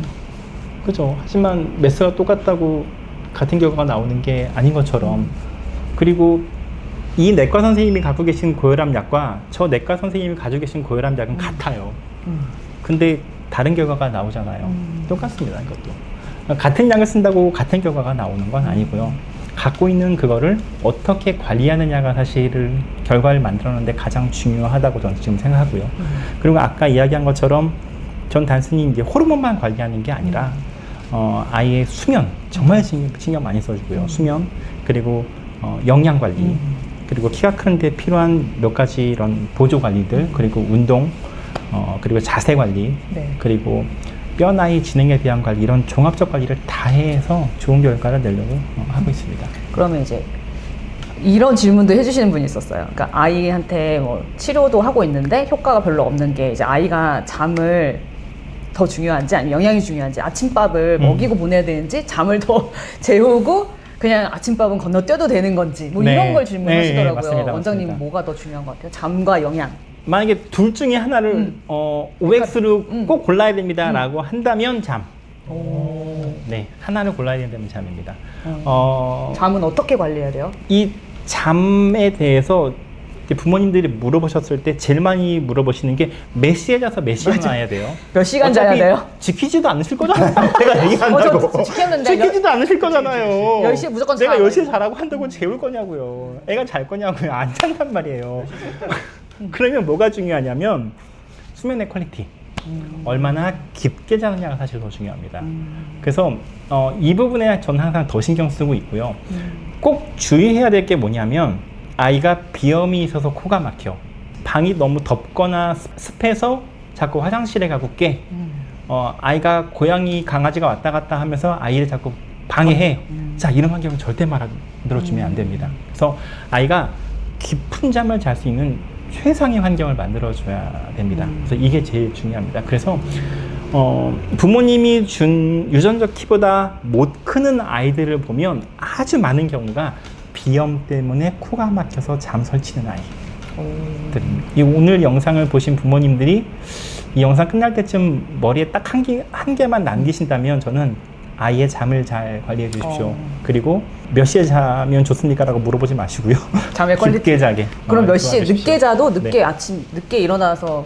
[SPEAKER 2] 그죠? 하지만 메스가 똑같다고 같은 결과가 나오는 게 아닌 것처럼, 그리고 이 내과 선생님이 갖고 계신 고혈압 약과 저 내과 선생님이 가지고 계신 고혈압 약은 같아요. 근데 다른 결과가 나오잖아요. 똑같습니다, 이것도. 같은 약을 쓴다고 같은 결과가 나오는 건 아니고요. 갖고 있는 그거를 어떻게 관리하느냐가 사실 결과를 만들어내는데 가장 중요하다고 저는 지금 생각하고요. 그리고 아까 이야기한 것처럼 전 단순히 이제 호르몬만 관리하는 게 아니라 아이의 수면 정말 신경 많이 써주고요. 수면, 그리고 영양 관리, 그리고 키가 크는데 필요한 몇 가지 이런 보조 관리들, 그리고 운동, 그리고 자세 관리,
[SPEAKER 1] 네.
[SPEAKER 2] 그리고 뼈 나이 진행에 대한 관리, 이런 종합적 관리를 다 해서 좋은 결과를 내려고 하고 있습니다.
[SPEAKER 1] 그러면 이제 이런 질문도 해주시는 분이 있었어요. 그러니까 아이한테 뭐 치료도 하고 있는데 효과가 별로 없는 게, 이제 아이가 잠을 더 중요한지 아니면 영양이 중요한지, 아침밥을 먹이고 보내야 되는지, 잠을 더 재우고 그냥 아침밥은 건너뛰어도 되는 건지, 뭐
[SPEAKER 2] 네.
[SPEAKER 1] 이런 걸 질문하시더라고요.
[SPEAKER 2] 네, 맞습니다.
[SPEAKER 1] 원장님
[SPEAKER 2] 맞습니다.
[SPEAKER 1] 뭐가 더 중요한 것 같아요? 잠과 영양.
[SPEAKER 2] 만약에 둘 중에 하나를 OX로 꼭 골라야 됩니다 라고 한다면 잠. 네, 하나를 골라야 된다면 잠입니다.
[SPEAKER 1] 잠은 어떻게 관리해야 돼요?
[SPEAKER 2] 이 잠에 대해서 이제 부모님들이 물어보셨을 때 제일 많이 물어보시는 게 몇 시에 자서 몇 시에 나야 돼요?
[SPEAKER 1] 몇 시간 자야
[SPEAKER 2] 어차피
[SPEAKER 1] 돼요?
[SPEAKER 2] 지키지도 않으실 거잖아요. 내가 얘기한다고.
[SPEAKER 1] 저 지켰는데
[SPEAKER 2] 지키지도 않으실 거잖아요.
[SPEAKER 1] 10시에 무조건
[SPEAKER 2] 내가
[SPEAKER 1] 자라고
[SPEAKER 2] 10시에 자라고 한다고 재울 거냐고요. 애가 잘 거냐고요. 안 잔단 말이에요. 그러면 뭐가 중요하냐면 수면의 퀄리티. 얼마나 깊게 자느냐가 사실 더 중요합니다. 그래서 이 부분에 저는 항상 더 신경 쓰고 있고요. 꼭 주의해야 될 게 뭐냐면, 아이가 비염이 있어서 코가 막혀, 방이 너무 덥거나 습해서 자꾸 화장실에 가고 깨, 아이가 고양이 강아지가 왔다 갔다 하면서 아이를 자꾸 방해해. 자, 이런 환경은 절대 만들어주면 안 됩니다. 그래서 아이가 깊은 잠을 잘 수 있는 최상의 환경을 만들어줘야 됩니다. 그래서 이게 제일 중요합니다. 그래서 부모님이 준 유전적 키보다 못 크는 아이들을 보면 아주 많은 경우가 비염 때문에 코가 막혀서 잠 설치는 아이들입니다. 이 오늘 영상을 보신 부모님들이 이 영상 끝날 때쯤 머리에 딱 한 개만 남기신다면, 저는 아이의 잠을 잘 관리해 주십시오. 그리고 몇 시에 자면 좋습니까? 라고 물어보지 마시고요.
[SPEAKER 1] 잠의 퀄리티.
[SPEAKER 2] 깊게 자게.
[SPEAKER 1] 그럼 몇 시에
[SPEAKER 2] 도와주십시오.
[SPEAKER 1] 늦게 자도 늦게
[SPEAKER 2] 네.
[SPEAKER 1] 아침 늦게 일어나서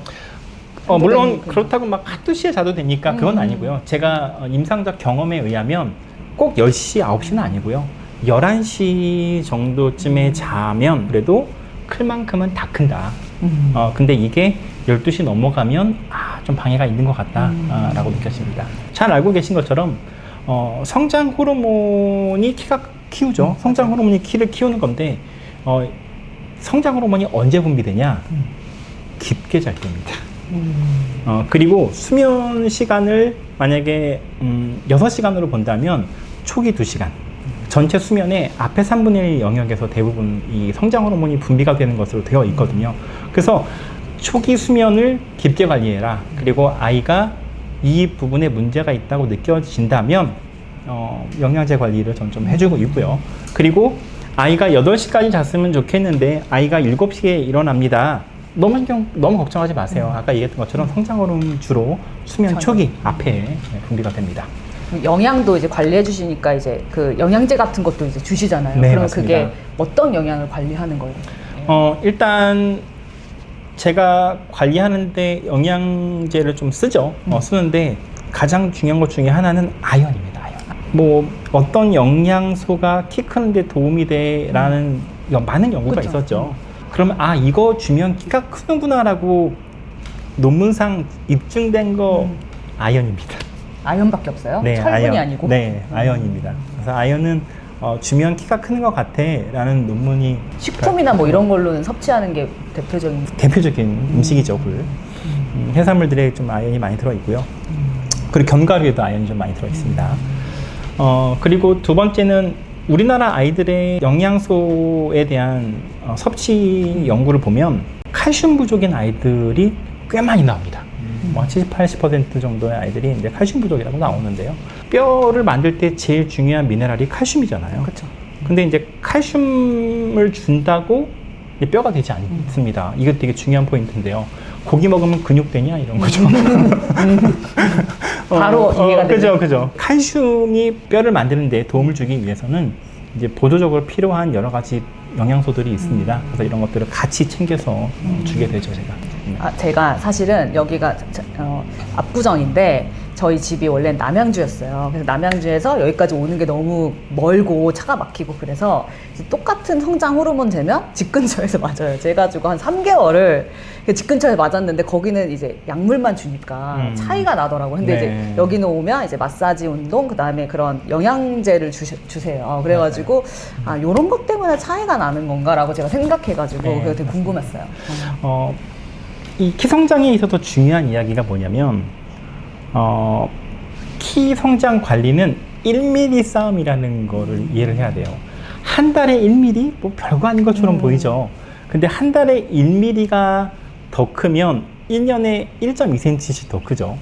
[SPEAKER 2] 물론 그렇다고 막 2시에 자도 되니까 그건 아니고요. 제가 임상적 경험에 의하면 꼭 10시, 9시는 아니고요. 11시 정도쯤에 자면 그래도 클 만큼은 다 큰다. 근데 이게 12시 넘어가면 좀 방해가 있는 것 같다 라고 느껴집니다. 잘 알고 계신 것처럼 성장 호르몬이 키가 키우죠. 성장 호르몬이 키를 키우는 건데, 성장 호르몬이 언제 분비되냐? 깊게 잘 때입니다. 그리고 수면 시간을 만약에 6시간으로 본다면 초기 2시간, 전체 수면의 앞에 3분의 1 영역에서 대부분 이 성장 호르몬이 분비가 되는 것으로 되어 있거든요. 그래서 초기 수면을 깊게 관리해라. 그리고 아이가 이 부분에 문제가 있다고 느껴진다면 영양제 관리를 좀 해주고 있고요. 그리고 아이가 8시까지 잤으면 좋겠는데 아이가 7시에 일어납니다. 너무 걱정하지 마세요. 아까 얘기했던 것처럼 성장 호르몬 주로 수면 초기 앞에 분비가 됩니다.
[SPEAKER 1] 영양도 이제 관리해 주시니까 이제 그 영양제 같은 것도 이제 주시잖아요.
[SPEAKER 2] 네,
[SPEAKER 1] 그럼
[SPEAKER 2] 맞습니다.
[SPEAKER 1] 그게 어떤 영양을 관리하는 거예요?
[SPEAKER 2] 일단 제가 관리하는데 영양제를 좀 쓰죠. 쓰는데 가장 중요한 것 중에 하나는 아연입니다. 아연. 뭐 어떤 영양소가 키 크는데 도움이 돼라는 많은 연구가
[SPEAKER 1] 그쵸.
[SPEAKER 2] 있었죠. 그러면 이거 주면 키가 크는구나라고 논문상 입증된 거 아연입니다.
[SPEAKER 1] 아연밖에 없어요?
[SPEAKER 2] 네,
[SPEAKER 1] 철분이
[SPEAKER 2] 아연.
[SPEAKER 1] 아니고?
[SPEAKER 2] 네, 아연입니다. 그래서 아연은 주면 키가 크는 것 같아라는 논문이
[SPEAKER 1] 식품이나 뭐 이런 걸로는 섭취하는 게
[SPEAKER 2] 대표적인 음식이죠, 굴. 해산물들에 좀 아연이 많이 들어 있고요. 그리고 견과류에도 아연이 좀 많이 들어 있습니다. 그리고 두 번째는 우리나라 아이들의 영양소에 대한 섭취 연구를 보면 칼슘 부족인 아이들이 꽤 많이 나옵니다. 70, 80% 정도의 아이들이 이제 칼슘 부족이라고 나오는데요. 뼈를 만들 때 제일 중요한 미네랄이 칼슘이잖아요.
[SPEAKER 1] 그렇죠.
[SPEAKER 2] 근데 이제 칼슘을 준다고 이제 뼈가 되지 않습니다. 이거 되게 중요한 포인트인데요. 고기 먹으면 근육 되냐 이런 거죠.
[SPEAKER 1] 바로 이해가 되죠.
[SPEAKER 2] 그죠. 칼슘이 뼈를 만드는 데 도움을 주기 위해서는 이제 보조적으로 필요한 여러 가지 영양소들이 있습니다. 그래서 이런 것들을 같이 챙겨서 주게 되죠, 제가.
[SPEAKER 1] 제가 사실은 여기가 압구정인데 저희 집이 원래 남양주였어요. 그래서 남양주에서 여기까지 오는 게 너무 멀고 차가 막히고 그래서 이제 똑같은 성장 호르몬 재면 집 근처에서 맞아요. 그래가지고 한 3개월을 집 근처에 맞았는데 거기는 이제 약물만 주니까 차이가 나더라고요. 근데
[SPEAKER 2] 네.
[SPEAKER 1] 이제 여기는 오면 이제 마사지 운동 그다음에 그런 영양제를 주세요. 그래가지고 요런 것 때문에 차이가 나는 건가라고 제가 생각해가지고
[SPEAKER 2] 네,
[SPEAKER 1] 그게 되게 궁금했어요.
[SPEAKER 2] 이 키 성장에 있어서 중요한 이야기가 뭐냐면 키 성장 관리는 1mm 싸움이라는 거를 이해를 해야 돼요. 한 달에 1mm? 뭐 별거 아닌 것처럼 보이죠. 근데 한 달에 1mm가 더 크면 1년에 1.2cm씩 더 크죠.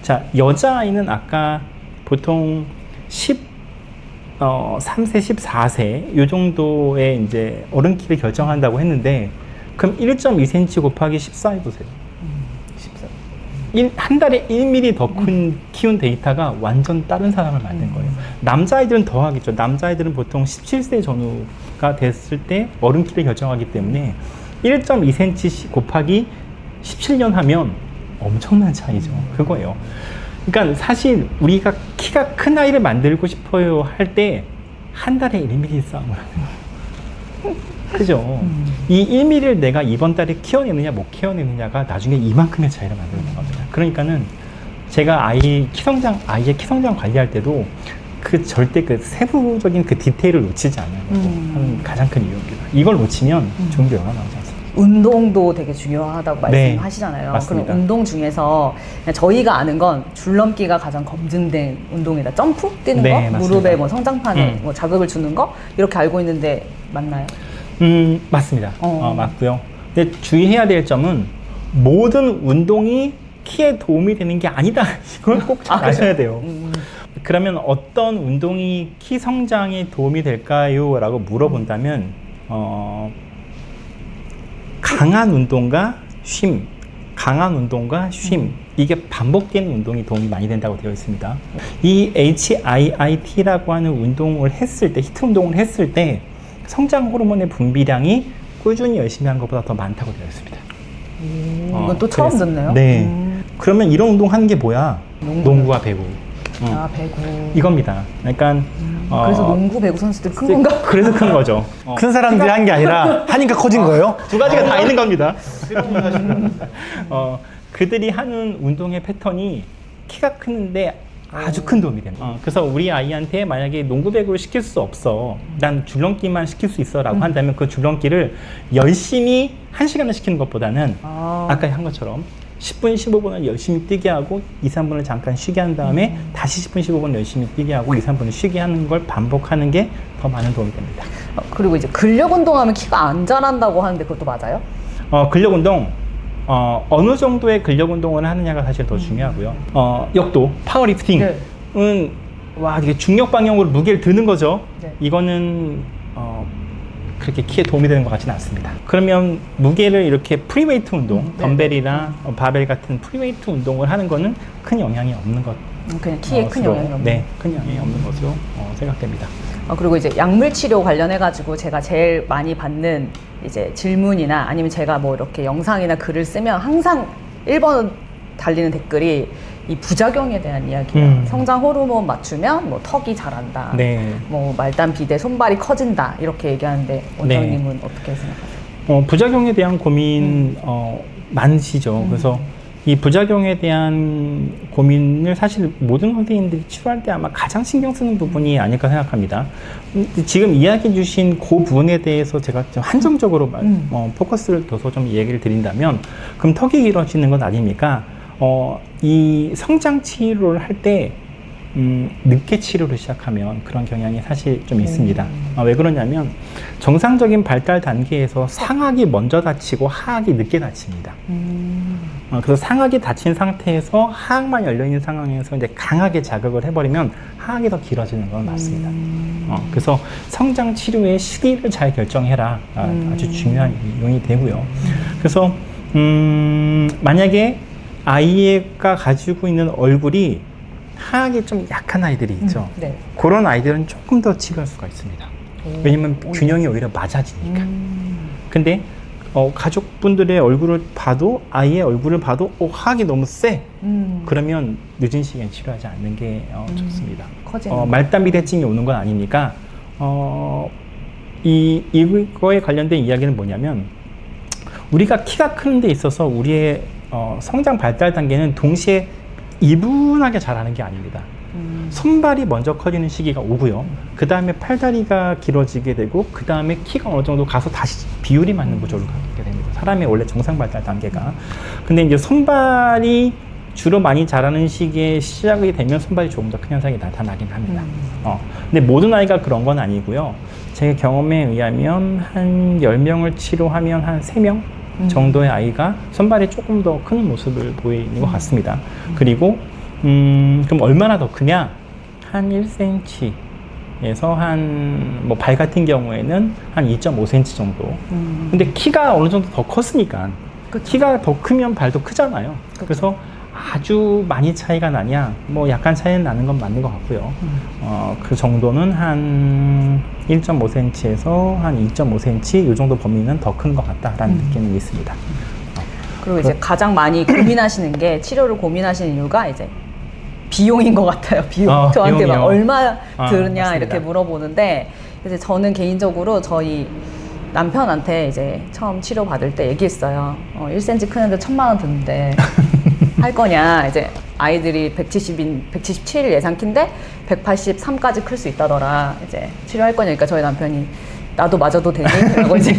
[SPEAKER 2] 자, 여자아이는 아까 보통 13세, 14세 요 정도의 이제 어른 키를 결정한다고 했는데 그럼 1.2cm 곱하기 14 해보세요. 한 달에 1mm 더 키운 데이터가 완전 다른 사람을 만든 거예요. 남자아이들은 더 하겠죠. 남자아이들은 보통 17세 전후가 됐을 때 어른 키를 결정하기 때문에 1.2cm 곱하기 17년 하면 엄청난 차이죠. 그거예요. 그러니까 사실 우리가 키가 큰 아이를 만들고 싶어요 할 때 한 달에 1mm 싸움을 하는 거예요. 그죠? 이 1mm를 내가 이번 달에 키워내느냐 못 키워내느냐가 나중에 이만큼의 차이를 만드는 겁니다. 그러니까는 제가 아이의 키 성장 관리할 때도 절대 세부적인 디테일을 놓치지 않는 거 하는 가장 큰 이유입니다. 이걸 놓치면 좋은 결과가 나오지 않습니다.
[SPEAKER 1] 운동도 되게 중요하다고
[SPEAKER 2] 네,
[SPEAKER 1] 말씀하시잖아요.
[SPEAKER 2] 맞습니다.
[SPEAKER 1] 그럼 운동 중에서 그냥 저희가 아는 건 줄넘기가 가장 검증된 운동이다. 점프 뛰는
[SPEAKER 2] 네,
[SPEAKER 1] 거,
[SPEAKER 2] 맞습니다.
[SPEAKER 1] 무릎에 뭐 성장판에 뭐 자극을 주는 거 이렇게 알고 있는데 맞나요?
[SPEAKER 2] 맞습니다. 맞고요. 근데 주의해야 될 점은 모든 운동이 키에 도움이 되는 게 아니다. 이걸 꼭 잘 아셔야 돼요. 그러면 어떤 운동이 키 성장에 도움이 될까요? 라고 물어본다면 강한 운동과 쉼 이게 반복되는 운동이 도움이 많이 된다고 되어 있습니다. 이 HIIT라고 하는 운동을 했을 때 히트 운동을 했을 때 성장 호르몬의 분비량이 꾸준히 열심히 한 것보다 더 많다고 되어 있습니다.
[SPEAKER 1] 이건 또 처음 듣네요.
[SPEAKER 2] 네. 그러면 이런 운동 하는 게 뭐야? 농구와 배구.
[SPEAKER 1] 배구.
[SPEAKER 2] 이겁니다. 그러니까
[SPEAKER 1] 그래서 농구 배구 선수들 큰 건가?
[SPEAKER 2] 그래서 큰 거죠.
[SPEAKER 3] 큰 사람들이 한 게 아니라 하니까 커진 거예요?
[SPEAKER 2] 두 가지가 다 있는 겁니다. 그들이 하는 운동의 패턴이 키가 크는데 아주 큰 도움이 됩니다. 그래서 우리 아이한테 만약에 농구 배구를 시킬 수 없어, 난 줄넘기만 시킬 수 있어 라고 한다면 그 줄넘기를 열심히 1시간을 시키는 것보다는 아까 한 것처럼 10분, 15분을 열심히 뛰게 하고 2, 3분을 잠깐 쉬게 한 다음에 다시 10분, 15분 열심히 뛰게 하고 2, 3분을 쉬게 하는 걸 반복하는 게 더 많은 도움이 됩니다.
[SPEAKER 1] 그리고 이제 근력 운동하면 키가 안 자란다고 하는데 그것도 맞아요?
[SPEAKER 2] 근력 운동, 어느 정도의 근력 운동을 하느냐가 사실 더 중요하고요. 역도, 파워리프팅은 와, 이게 중력 방향으로 무게를 드는 거죠.
[SPEAKER 1] 네.
[SPEAKER 2] 이거는 그렇게 키에 도움이 되는 것 같지는 않습니다. 그러면 무게를 이렇게 프리웨이트 운동,
[SPEAKER 1] 네.
[SPEAKER 2] 덤벨이나 바벨 같은 프리웨이트 운동을 하는 거는 큰 영향이 없는 것.
[SPEAKER 1] 그냥 키에 큰 영향이 없는.
[SPEAKER 2] 네, 큰 영향이 없는 것으로 생각됩니다.
[SPEAKER 1] 그리고 이제 약물 치료 관련해가지고 제가 제일 많이 받는 이제 질문이나 아니면 제가 뭐 이렇게 영상이나 글을 쓰면 항상 1번 달리는 댓글이 이 부작용에 대한 이야기예요. 성장 호르몬 맞추면 뭐 턱이 자란다.
[SPEAKER 2] 네.
[SPEAKER 1] 뭐 말단 비대 손발이 커진다. 이렇게 얘기하는데 원장님은 어떻게 생각하세요?
[SPEAKER 2] 부작용에 대한 고민 많으시죠. 그래서 이 부작용에 대한 고민을 사실 모든 선생님들이 치료할 때 아마 가장 신경 쓰는 부분이 아닐까 생각합니다. 지금 이야기해 주신 그 부분에 대해서 제가 좀 한정적으로 포커스를 둬서 좀 얘기를 드린다면, 그럼 턱이 길어지는 건 아닙니까? 이 성장 치료를 할 때 늦게 치료를 시작하면 그런 경향이 사실 좀 있습니다. 왜 그러냐면 정상적인 발달 단계에서 상악이 먼저 다치고 하악이 늦게 다칩니다. 그래서 상악이 다친 상태에서 하악만 열려있는 상황에서 이제 강하게 자극을 해버리면 하악이 더 길어지는 건 맞습니다. 그래서 성장 치료의 시기를 잘 결정해라. 아주 중요한 이용이 되고요. 그래서 만약에 아이가 가지고 있는 얼굴이 하악이 좀 약한 아이들이 있죠.
[SPEAKER 1] 네.
[SPEAKER 2] 그런 아이들은 조금 더 치료할 수가 있습니다. 왜냐면 균형이 오히려 맞아지니까. 근데 가족분들의 얼굴을 봐도, 아이의 얼굴을 봐도 하악이 너무 세. 그러면 늦은 시기엔 치료하지 않는 게 좋습니다. 말단비대증이 오는 건 아니니까 이거에 관련된 이야기는 뭐냐면, 우리가 키가 크는 데 있어서 우리의 성장 발달 단계는 동시에 이분하게 자라는 게 아닙니다. 손발이 먼저 커지는 시기가 오고요. 그 다음에 팔다리가 길어지게 되고, 그 다음에 키가 어느 정도 가서 다시 비율이 맞는 구조를 갖게 됩니다. 사람의 원래 정상 발달 단계가. 근데 이제 손발이 주로 많이 자라는 시기에 시작이 되면 손발이 조금 더 큰 현상이 나타나긴 합니다. 근데 모든 아이가 그런 건 아니고요. 제 경험에 의하면 한 10명을 치료하면 한 3명 정도의 아이가 손발이 조금 더 크는 모습을 보이는 것 같습니다. 그리고 그럼 얼마나 더 크냐? 한 1cm에서 뭐 발 같은 경우에는 한 2.5cm 정도. 근데 키가 어느 정도 더 컸으니까. 키가 더 크면 발도 크잖아요. 그래서 아주 많이 차이가 나냐? 뭐 약간 차이는 나는 건 맞는 것 같고요. 그 정도는 한 1.5cm에서 한 2.5cm 이 정도 범위는 더 큰 것 같다라는 느낌이 있습니다.
[SPEAKER 1] 그리고 이제 가장 많이 고민하시는 게, 치료를 고민하시는 이유가 이제 비용인 것 같아요. 비용. 저한테 막 얼마 드느냐
[SPEAKER 2] 맞습니다.
[SPEAKER 1] 이렇게 물어보는데, 이제 저는 개인적으로 저희 남편한테 이제 처음 치료 받을 때 얘기했어요. 1cm 크는데 1,000만 원 드는데 할 거냐. 이제 아이들이 177 예상 키인데 183까지 클 수 있다더라. 이제 치료할 거냐니까 저희 남편이 나도 맞아도 되니? 라고 이제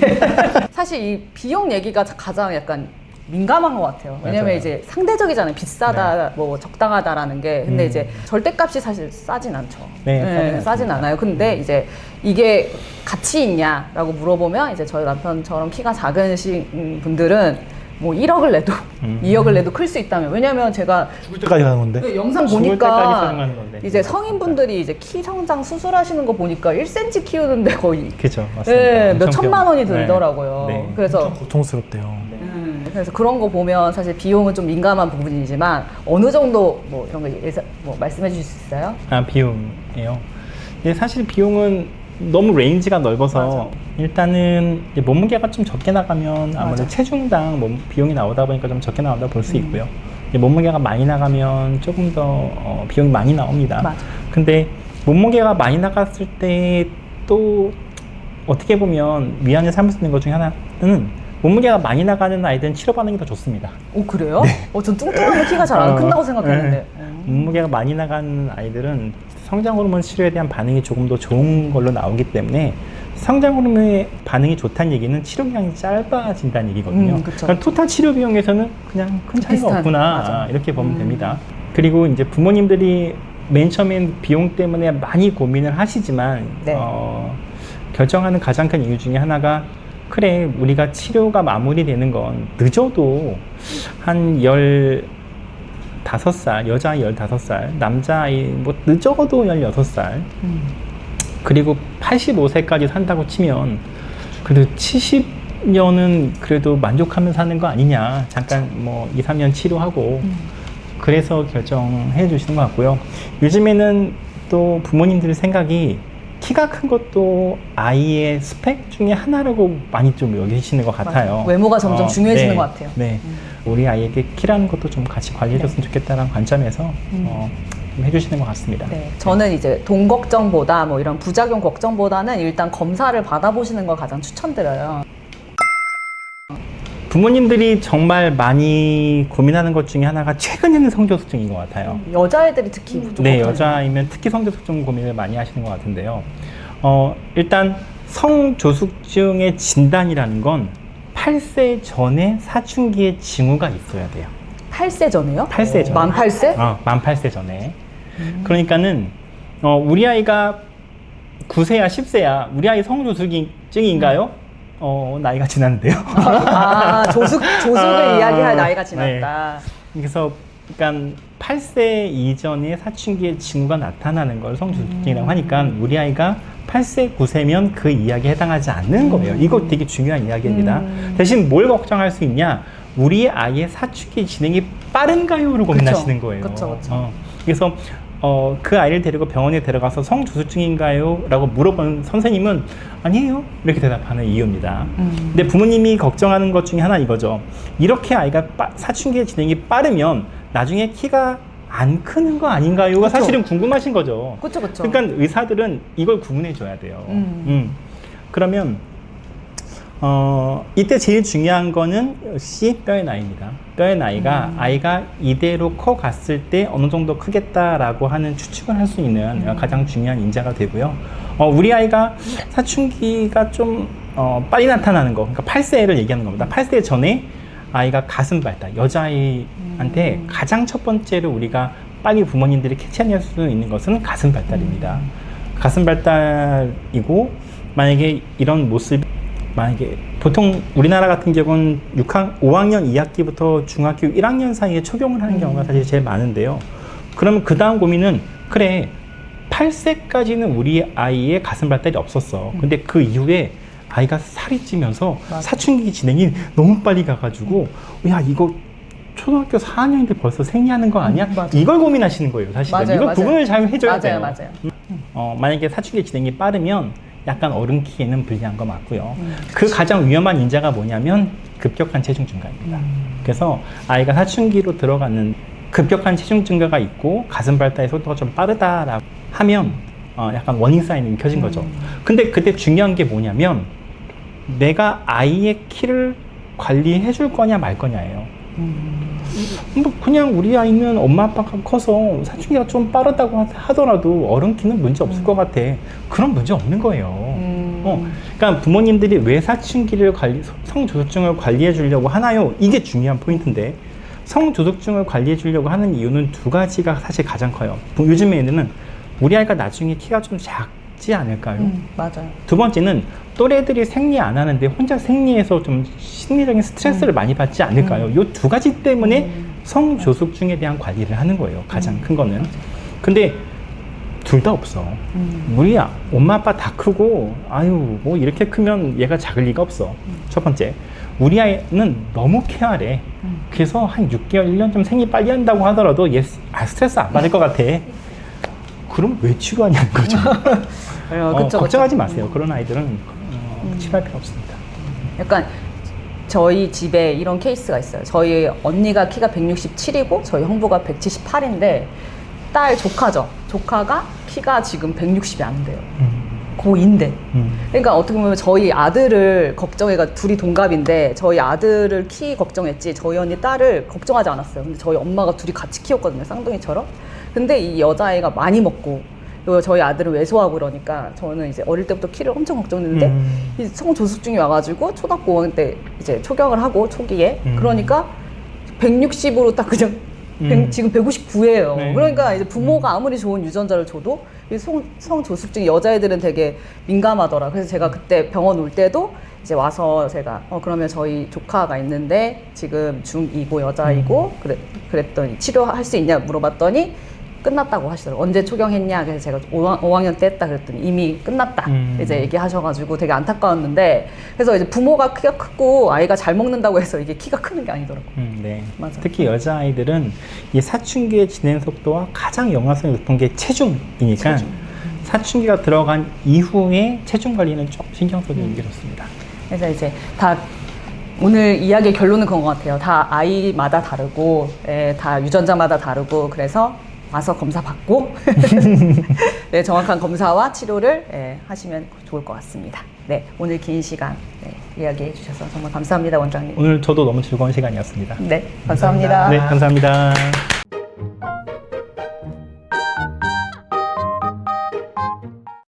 [SPEAKER 1] 사실 이 비용 얘기가 가장 약간 민감한 것 같아요. 왜냐면
[SPEAKER 2] 맞아요.
[SPEAKER 1] 이제 상대적이잖아요. 비싸다, 뭐 적당하다라는 게. 근데 이제 절대값이 사실 싸진 않죠.
[SPEAKER 2] 네,
[SPEAKER 1] 싸진 않아요. 근데 이제 이게 가치 있냐라고 물어보면, 이제 저희 남편처럼 키가 작으신 분들은 뭐 1억을 내도 2억을 내도 클 수 있다면. 왜냐면 제가
[SPEAKER 3] 죽을 때까지 가는 건데.
[SPEAKER 1] 그 영상
[SPEAKER 2] 죽을 때까지
[SPEAKER 1] 보니까
[SPEAKER 2] 사용하는 건데.
[SPEAKER 1] 이제 성인분들이 이제 키 성장 수술하시는 거 보니까 1cm 키우는데 거의
[SPEAKER 2] 그죠, 맞습니다.
[SPEAKER 1] 몇
[SPEAKER 2] 엄청
[SPEAKER 1] 천만 원이
[SPEAKER 2] 비용.
[SPEAKER 1] 들더라고요.
[SPEAKER 2] 네.
[SPEAKER 1] 그래서
[SPEAKER 3] 고통스럽대요.
[SPEAKER 1] 그래서 그런 거 보면 사실 비용은 좀 민감한 부분이지만, 어느 정도 뭐 이런 거 뭐 말씀해 주실 수 있어요?
[SPEAKER 2] 비용이에요. 근데 사실 비용은 너무 레인지가 넓어서, 일단은 이제 몸무게가 좀 적게 나가면 아무래도 체중당 비용이 나오다 보니까 좀 적게 나온다 볼 수 있고요. 이제 몸무게가 많이 나가면 조금 더 비용이 많이 나옵니다.
[SPEAKER 1] 맞아.
[SPEAKER 2] 근데 몸무게가 많이 나갔을 때 또 어떻게 보면 위안을 삼을 수 있는 것 중에 하나는, 몸무게가 많이 나가는 아이들은 치료받는 게 더 좋습니다.
[SPEAKER 1] 오, 그래요? 전 뚱뚱하면 키가 잘 안 큰다고 생각했는데.
[SPEAKER 2] 네. 몸무게가 많이 나가는 아이들은 성장 호르몬 치료에 대한 반응이 조금 더 좋은 걸로 나오기 때문에 성장 호르몬의 반응이 좋다는 얘기는 치료 기간이 짧아진다는 얘기거든요.
[SPEAKER 1] 그쵸.
[SPEAKER 2] 그러니까 토탈 치료 비용에서는 그냥 큰 차이가
[SPEAKER 1] 비슷한,
[SPEAKER 2] 없구나
[SPEAKER 1] 맞아.
[SPEAKER 2] 이렇게 보면 됩니다. 그리고 이제 부모님들이 맨 처음엔 비용 때문에 많이 고민을 하시지만
[SPEAKER 1] 네.
[SPEAKER 2] 결정하는 가장 큰 이유 중에 하나가 그래 우리가 치료가 마무리되는 건 늦어도 한 15살, 여자아이 15살, 남자아이 뭐 늦어도 16살 그리고 85세까지 산다고 치면 그래도 70년은 그래도 만족하면서 사는 거 아니냐. 잠깐 뭐 2, 3년 치료하고 그래서 결정해 주시는 것 같고요. 요즘에는 또 부모님들 생각이 키가 큰 것도 아이의 스펙 중에 하나라고 많이 좀 여기시는 것 같아요.
[SPEAKER 1] 맞아요. 외모가 점점 중요해지는
[SPEAKER 2] 네,
[SPEAKER 1] 것 같아요.
[SPEAKER 2] 네. 우리 아이에게 키라는 것도 좀 같이 관리해줬으면 좋겠다는 관점에서 좀 해주시는 것 같습니다.
[SPEAKER 1] 네, 저는 이제 돈 걱정보다 뭐 이런 부작용 걱정보다는 일단 검사를 받아보시는 걸 가장 추천드려요.
[SPEAKER 2] 부모님들이 정말 많이 고민하는 것 중에 하나가 최근에는 성조숙증인 것 같아요.
[SPEAKER 1] 여자애들이 특히 좀
[SPEAKER 2] 네,
[SPEAKER 1] 걱정이에요.
[SPEAKER 2] 여자이면 특히 성조숙증 고민을 많이 하시는 것 같은데요. 일단 성조숙증의 진단이라는 건 8세 전에 사춘기의 징후가 있어야 돼요.
[SPEAKER 1] 8세 전에요?
[SPEAKER 2] 8세 전에.
[SPEAKER 1] 만 8세?
[SPEAKER 2] 만 8세 전에. 그러니까는 우리 아이가 9세야 10세야 우리 아이 성조숙증인가요? 나이가 지났는데요.
[SPEAKER 1] 조숙을 이야기할 나이가 지났다.
[SPEAKER 2] 네. 그래서 그러니까 8세 이전에 사춘기의 징후가 나타나는 걸 성조숙증이라고 하니까 우리 아이가 8세, 9세면 그 이야기에 해당하지 않는 거예요. 이거 되게 중요한 이야기입니다. 대신 뭘 걱정할 수 있냐? 우리 아이의 사춘기 진행이 빠른가요?로 고민하시는 거예요.
[SPEAKER 1] 그쵸.
[SPEAKER 2] 그래서 그 아이를 데리고 병원에 데려가서 성조숙증인가요? 라고 물어보는 선생님은 아니에요. 이렇게 대답하는 이유입니다. 근데 부모님이 걱정하는 것 중에 하나 이거죠. 이렇게 아이가 사춘기의 진행이 빠르면 나중에 키가 안 크는 거 아닌가요?가
[SPEAKER 1] 그쵸.
[SPEAKER 2] 사실은 궁금하신 거죠.
[SPEAKER 1] 그쵸.
[SPEAKER 2] 그러니까 의사들은 이걸 구분해 줘야 돼요. 그러면 이때 제일 중요한 거는 역시 뼈의 나이입니다. 뼈의 나이가 아이가 이대로 커갔을 때 어느 정도 크겠다라고 하는 추측을 할 수 있는 가장 중요한 인자가 되고요. 우리 아이가 사춘기가 좀 빨리 나타나는 거, 그러니까 8세를 얘기하는 겁니다. 8세 전에 아이가 가슴 발달, 여자아이한테 가장 첫 번째로 우리가 빨리 부모님들이 캐치해낼 수 있는 것은 가슴 발달입니다. 가슴 발달이고 만약에 이런 모습이 만약에 보통 우리나라 같은 경우는 5학년 2학기부터 중학교 1학년 사이에 초경을 하는 경우가 사실 제일 많은데요. 그러면 그 다음 고민은 그래 8세까지는 우리 아이의 가슴 발달이 없었어. 근데 그 이후에 아이가 살이 찌면서 사춘기 진행이 너무 빨리 가가지고 야 이거 초등학교 4학년인데 벌써 생리하는 거 아니야? 이걸 고민하시는 거예요 사실은. 이걸 구분을 잘 해줘야 돼요.
[SPEAKER 1] 맞아요.
[SPEAKER 2] 만약에 사춘기 진행이 빠르면 약간 어른 키에는 불리한 거 맞고요. 그 가장 위험한 인자가 뭐냐면 급격한 체중 증가입니다. 그래서 아이가 사춘기로 들어가는 급격한 체중 증가가 있고 가슴 발달의 속도가 좀 빠르다라고 하면 약간 워닝 사인이 켜진 거죠. 근데 그때 중요한 게 뭐냐면 내가 아이의 키를 관리해 줄 거냐 말 거냐예요. 뭐 그냥 우리 아이는 엄마 아빠가 커서 사춘기가 좀 빠르다고 하더라도 어른 키는 문제 없을 것 같아. 그런 문제 없는 거예요. 그러니까 부모님들이 왜 사춘기를 성조숙증을 관리해 주려고 하나요? 이게 중요한 포인트인데 성조숙증을 관리해 주려고 하는 이유는 두 가지가 사실 가장 커요. 요즘에는 우리 아이가 나중에 키가 좀 작지 않을까요?
[SPEAKER 1] 맞아요.
[SPEAKER 2] 두 번째는 또래들이 생리 안 하는데 혼자 생리해서 좀 심리적인 스트레스를 많이 받지 않을까요? 이 두 가지 때문에 성조숙증에 대한 관리를 하는 거예요. 가장 큰 거는. 근데 둘 다 없어. 우리 엄마 아빠 다 크고 아유 뭐 이렇게 크면 얘가 작을 리가 없어. 첫 번째. 우리 아이는 너무 케어해. 그래서 한 6개월, 1년 좀 생리 빨리 한다고 하더라도 얘 스트레스 안 받을 것 같아. 그럼 왜 치료하냐는 거죠. 걱정하지 마세요. 그런 아이들은 치료할 필요 없습니다.
[SPEAKER 1] 약간 저희 집에 이런 케이스가 있어요. 저희 언니가 키가 167이고 저희 형부가 178인데 딸 조카죠. 조카가 키가 지금 160이 안 돼요. 고2인데. 그러니까 어떻게 보면 저희 아들을 걱정해가 둘이 동갑인데 저희 아들을 키 걱정했지 저희 언니 딸을 걱정하지 않았어요. 근데 저희 엄마가 둘이 같이 키웠거든요. 쌍둥이처럼. 근데 이 여자아이가 많이 먹고 그리고 저희 아들은 왜소하고 그러니까 저는 이제 어릴 때부터 키를 엄청 걱정했는데 이 성조숙증이 와가지고 초등학교 5학년 때 이제 초경을 하고 초기에 그러니까 160으로 딱 그냥 지금 159예요.
[SPEAKER 2] 네.
[SPEAKER 1] 그러니까 이제 부모가 아무리 좋은 유전자를 줘도 이 성조숙증이 여자애들은 되게 민감하더라. 그래서 제가 그때 병원 올 때도 이제 와서 제가 그러면 저희 조카가 있는데 지금 중2고 여자이고 그랬더니 치료할 수 있냐 물어봤더니 끝났다고 하시더라고요. 언제 초경했냐? 그래서 제가 5학년 때 했다 그랬더니 이미 끝났다. 이제 얘기하셔가지고 되게 안타까웠는데 그래서 이제 부모가 키가 크고 아이가 잘 먹는다고 해서 이게 키가 크는 게 아니더라고요.
[SPEAKER 2] 네.
[SPEAKER 1] 맞아.
[SPEAKER 2] 특히 여자아이들은 이 사춘기의 진행 속도와 가장 연관성이 높은 게 체중이니까 사춘기가 들어간 이후에 체중 관리는 좀 신경 써주는 게 좋습니다.
[SPEAKER 1] 그래서 이제 다 오늘 이야기의 결론은 그런 것 같아요. 다 아이마다 다르고 다 유전자마다 다르고 그래서 와서 검사 받고 네, 정확한 검사와 치료를 하시면 좋을 것 같습니다. 네, 오늘 긴 시간 이야기해 주셔서 정말 감사합니다, 원장님.
[SPEAKER 2] 오늘 저도 너무 즐거운 시간이었습니다.
[SPEAKER 1] 네, 감사합니다.
[SPEAKER 2] 네, 감사합니다.